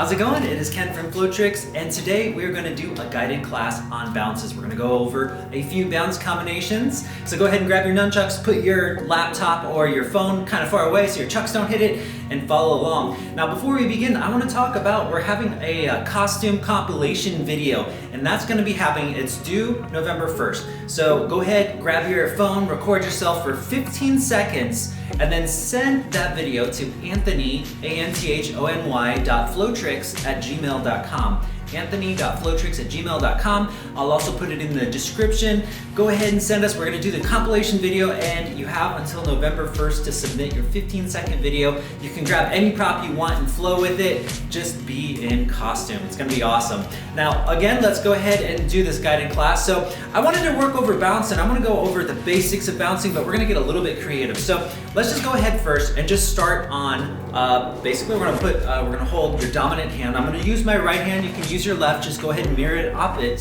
How's it going? It is Ken from Flow-Tricks, and today we're going to do a guided class on bounces. We're going to go over a few bounce combinations. So go ahead and grab your nunchucks, put your laptop or your phone kind of far away so your chucks don't hit it, and follow along. Now before we begin, I want to talk about, we're having a costume compilation video, and that's going to be happening. It's due November 1st. So go ahead, grab your phone, record yourself for 15 seconds, and then send that video to Anthony, anthony.flowtricks@gmail.com. Anthony.flowtricks@gmail.com. I'll also put it in the description. Go ahead and send us. We're going to do the compilation video, and you have until November 1st to submit your 15-second video. You can grab any prop you want and flow with it. Just be in costume. It's going to be awesome. Now, again, let's go ahead and do this guided class. So I wanted to work over bounce, and I'm going to go over the basics of bouncing, but we're going to get a little bit creative. So let's just go ahead first and just start on, basically we're going to hold your dominant hand. I'm going to use my right hand. You can use your left. Just go ahead and mirror it opposite.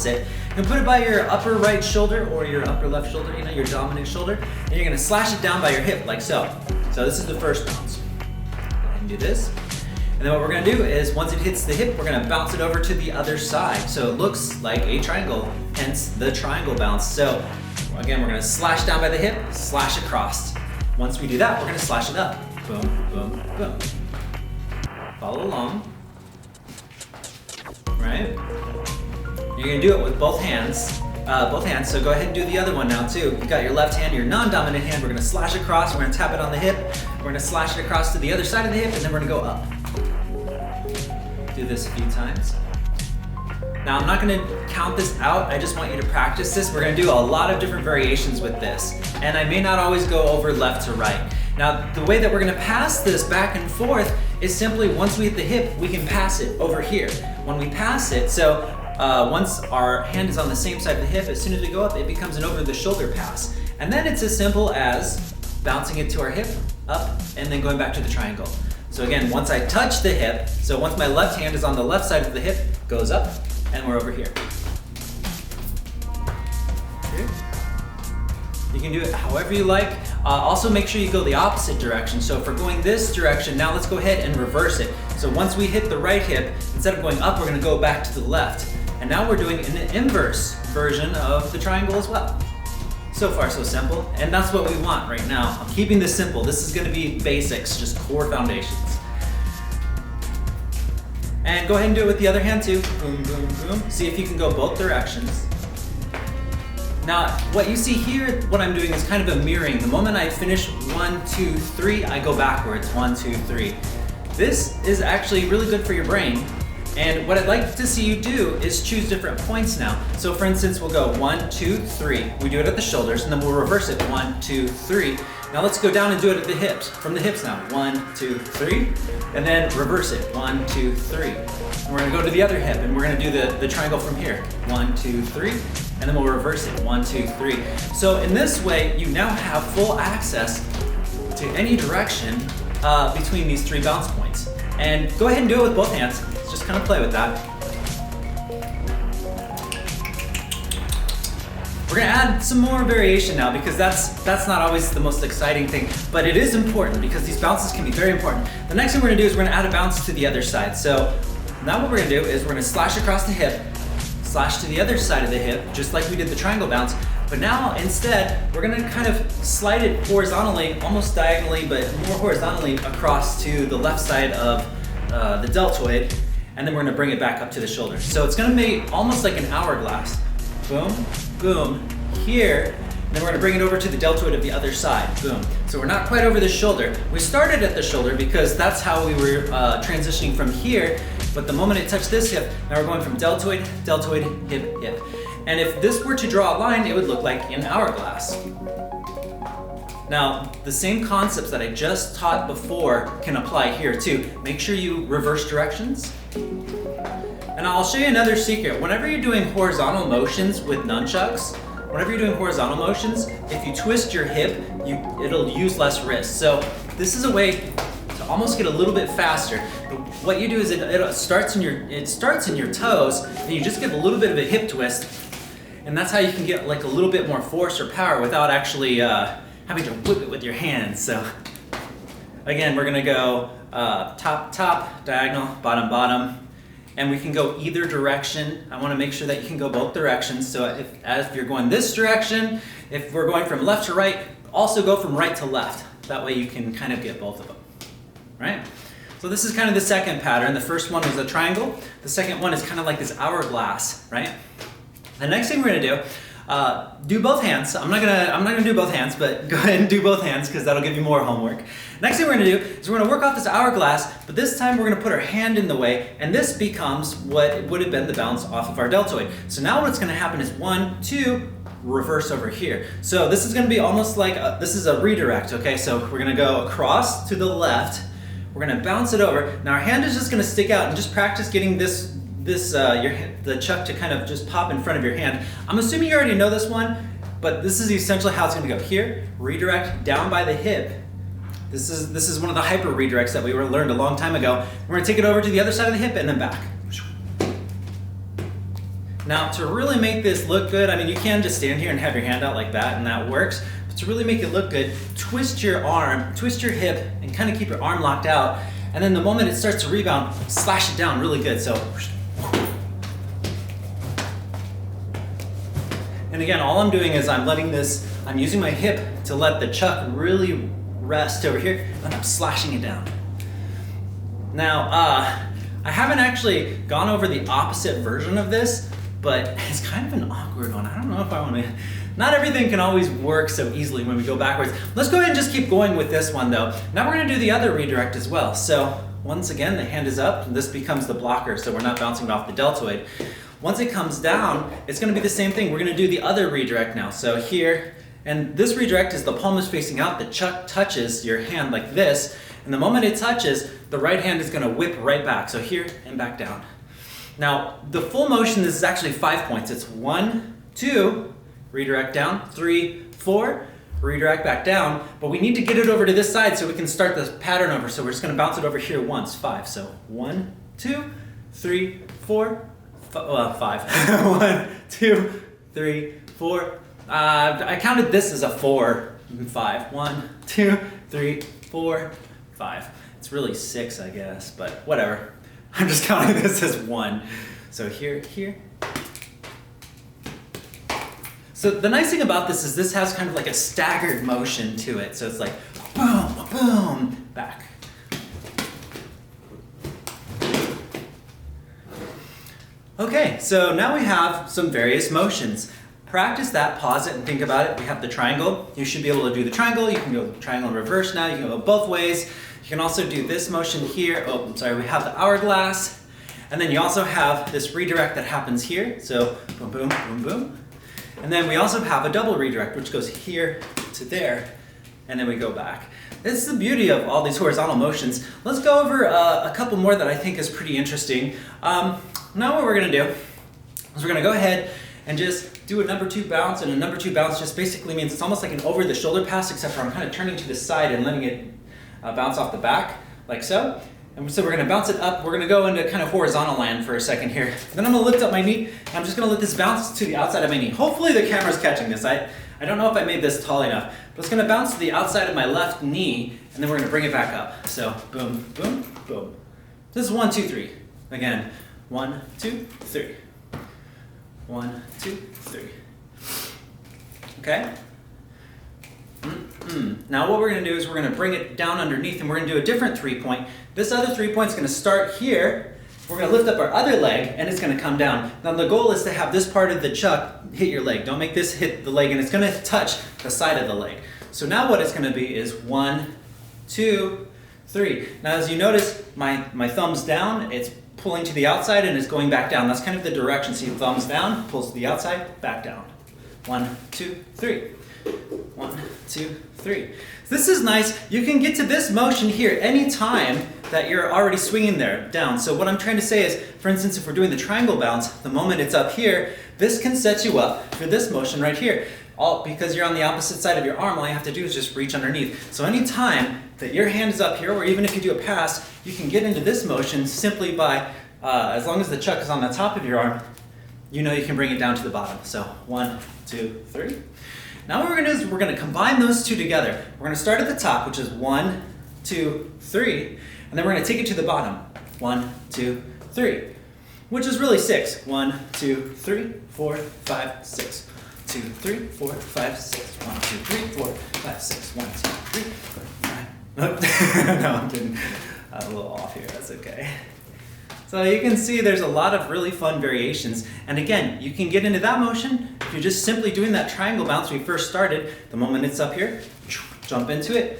You can put it by your upper right shoulder or your upper left shoulder, your dominant shoulder, and you're going to slash it down by your hip like so. So this is the first bounce. Go ahead and do this. And then what we're going to do is once it hits the hip, we're going to bounce it over to the other side. So it looks like a triangle, hence the triangle bounce. So again, we're going to slash down by the hip, slash across. Once we do that, we're going to slash it up. Boom, boom, boom. Follow along. Right? You're going to do it with both hands. So go ahead and do the other one now too. You got your left hand, your non-dominant hand. We're going to slash across. We're going to tap it on the hip. We're going to slash it across to the other side of the hip, and then we're going to go up. Do this a few times. Now I'm not going to count this out. I just want you to practice this. We're going to do a lot of different variations with this, and I may not always go over left to right. Now the way that we're going to pass this back and forth is simply once we hit the hip, we can pass it over here. When we pass it, so once our hand is on the same side of the hip, as soon as we go up, it becomes an over-the-shoulder pass. And then it's as simple as bouncing it to our hip, up, and then going back to the triangle. So again, once I touch the hip, so once my left hand is on the left side of the hip, goes up, and we're over here. Okay. You can do it however you like. Also make sure you go the opposite direction. So if we're going this direction, now let's go ahead and reverse it. So once we hit the right hip, instead of going up, we're going to go back to the left. And now we're doing an inverse version of the triangle as well. So far, so simple. And that's what we want right now. I'm keeping this simple. This is going to be basics, just core foundations. And go ahead and do it with the other hand too. Boom, boom, boom. See if you can go both directions. Now, what you see here, what I'm doing is kind of a mirroring. The moment I finish 1, 2, 3, I go backwards. 1, 2, 3. This is actually really good for your brain. And what I'd like to see you do is choose different points now. So for instance, we'll go 1, 2, 3. We do it at the shoulders, and then we'll reverse it. 1, 2, 3. Now let's go down and do it at the hips. From the hips now. 1, 2, 3. And then reverse it. 1, 2, 3. And we're going to go to the other hip, and we're going to do the triangle from here. 1, 2, 3. And then we'll reverse it. 1, 2, 3. So in this way, you now have full access to any direction between these 3 bounce points. And go ahead and do it with both hands. Just kind of play with that. We're gonna add some more variation now because that's not always the most exciting thing, but it is important because these bounces can be very important. The next thing we're gonna do is we're gonna add a bounce to the other side. So now what we're gonna do is we're gonna slash across the hip, slash to the other side of the hip, just like we did the triangle bounce. But now instead, we're gonna kind of slide it horizontally, almost diagonally, but more horizontally across to the left side of the deltoid, and then we're gonna bring it back up to the shoulder. So it's gonna make almost like an hourglass. Boom, boom, here, and then we're gonna bring it over to the deltoid of the other side, boom. So we're not quite over the shoulder. We started at the shoulder because that's how we were transitioning from here, but the moment it touched this hip, now we're going from deltoid, deltoid, hip, hip. And if this were to draw a line, it would look like an hourglass. Now, the same concepts that I just taught before can apply here too. Make sure you reverse directions. And I'll show you another secret. Whenever you're doing horizontal motions with nunchucks, if you twist your hip, it'll use less wrist. So this is a way to almost get a little bit faster. But what you do is it starts in your toes, and you just give a little bit of a hip twist, and that's how you can get like a little bit more force or power without actually having to whip it with your hands. So Again, we're gonna go top, top, diagonal, bottom, bottom, and we can go either direction. I wanna make sure that you can go both directions. So if you're going this direction, if we're going from left to right, also go from right to left. That way you can kind of get both of them, right? So this is kind of the second pattern. The first one was a triangle. The second one is kind of like this hourglass, right? The next thing we're gonna do both hands. I'm not gonna do both hands, but go ahead and do both hands because that'll give you more homework. Next thing we're gonna do is we're gonna work off this hourglass, but this time we're gonna put our hand in the way, and this becomes what would have been the bounce off of our deltoid. So now what's gonna happen is 1, 2, reverse over here. So this is gonna be almost like, this is a redirect, okay? So we're gonna go across to the left, we're gonna bounce it over. Now our hand is just gonna stick out, and just practice getting the chuck to kind of just pop in front of your hand. I'm assuming you already know this one, but this is essentially how it's gonna go. Here, redirect down by the hip. This is one of the hyper redirects that we learned a long time ago. We're gonna take it over to the other side of the hip and then back. Now, to really make this look good, I mean, you can just stand here and have your hand out like that, and that works. But to really make it look good, twist your arm, twist your hip, and kind of keep your arm locked out. And then the moment it starts to rebound, slash it down really good. So, and again, all I'm doing is I'm using my hip to let the chuck really rest over here, and I'm slashing it down. Now, I haven't actually gone over the opposite version of this, but it's kind of an awkward one. I don't know if I want to, not everything can always work so easily when we go backwards. Let's go ahead and just keep going with this one though. Now we're gonna do the other redirect as well. So once again, the hand is up, and this becomes the blocker, so we're not bouncing it off the deltoid. Once it comes down, it's gonna be the same thing. We're gonna do the other redirect now. So here, and this redirect is the palm is facing out, the chuck touches your hand like this, and the moment it touches, the right hand is gonna whip right back. So here and back down. Now, the full motion, this is actually 5 points. It's 1, 2, redirect down, 3, 4, redirect back down, but we need to get it over to this side so we can start the pattern over. So we're just gonna bounce it over here once, 5. So 1, 2, 3, 4, 5. 1, 2, 3, 4. I counted this as a 4 and 5. 1, 2, 3, 4, 5. It's really 6, I guess, but whatever. I'm just counting this as 1. So here. So the nice thing about this is this has kind of like a staggered motion to it. So it's like boom, boom, back. Okay, so now we have some various motions. Practice that, pause it, and think about it. We have the triangle. You should be able to do the triangle. You can go triangle in reverse now. You can go both ways. You can also do this motion here. Oh, I'm sorry, we have the hourglass. And then you also have this redirect that happens here. So boom, boom, boom, boom. And then we also have a double redirect, which goes here to there, and then we go back. This is the beauty of all these horizontal motions. Let's go over a couple more that I think is pretty interesting. Now what we're gonna do is we're gonna go ahead and just do a number 2 bounce, and a number 2 bounce just basically means it's almost like an over the shoulder pass, except for I'm kind of turning to the side and letting it bounce off the back, like so. And so we're gonna bounce it up. We're gonna go into kind of horizontal land for a second here. Then I'm gonna lift up my knee, and I'm just gonna let this bounce to the outside of my knee. Hopefully the camera's catching this. I don't know if I made this tall enough, but it's gonna bounce to the outside of my left knee, and then we're gonna bring it back up. So boom, boom, boom. This is 1, 2, 3. Again, 1, 2, 3. 1, 2, 3. Okay? Now what we're going to do is we're going to bring it down underneath, and we're going to do a different 3-point. This other 3-point is going to start here. We're going to lift up our other leg, and it's going to come down. Now the goal is to have this part of the chuck hit your leg. Don't make this hit the leg, and it's going to touch the side of the leg. So now what it's going to be is 1, 2, 3. Now as you notice, my thumb's down. It's pulling to the outside and it's going back down. That's kind of the direction. See, thumbs down, pulls to the outside, back down. 1, 2, 3. 1, 2, 3. This is nice. You can get to this motion here anytime that you're already swinging there down. So what I'm trying to say is, for instance, if we're doing the triangle bounce, the moment it's up here, this can set you up for this motion right here. Because you're on the opposite side of your arm, all you have to do is just reach underneath. So anytime that your hand is up here, or even if you do a pass, you can get into this motion simply by, as long as the chuck is on the top of your arm, you know you can bring it down to the bottom. So 1, 2, 3. Now what we're going to do is we're going to combine those two together. We're going to start at the top, which is 1, 2, 3, and then we're gonna take it to the bottom. 1, 2, 3, which is really 6. 1, 2, 3, 4, 5, 6. 2, 3, 4, 5, 6. 1, 2, 3, 4, 5, 6. 1, 2, 3, 4, 5. Oh. No, I'm kidding. I'm a little off here, that's okay. So you can see there's a lot of really fun variations. And again, you can get into that motion if you're just simply doing that triangle bounce we first started. The moment it's up here, jump into it.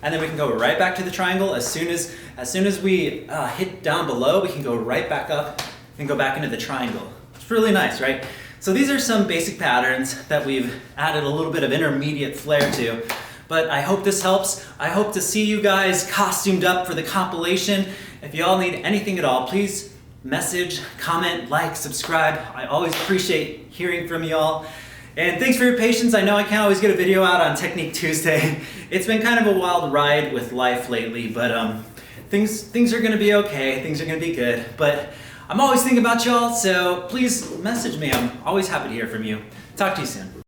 And then we can go right back to the triangle. As soon as we hit down below, we can go right back up and go back into the triangle. It's really nice, right? So these are some basic patterns that we've added a little bit of intermediate flair to. But I hope this helps. I hope to see you guys costumed up for the compilation. If y'all need anything at all, please message, comment, like, subscribe. I always appreciate hearing from y'all. And thanks for your patience. I know I can't always get a video out on Technique Tuesday. It's been kind of a wild ride with life lately, but things are gonna be okay. Things are gonna be good. But I'm always thinking about y'all, so please message me. I'm always happy to hear from you. Talk to you soon.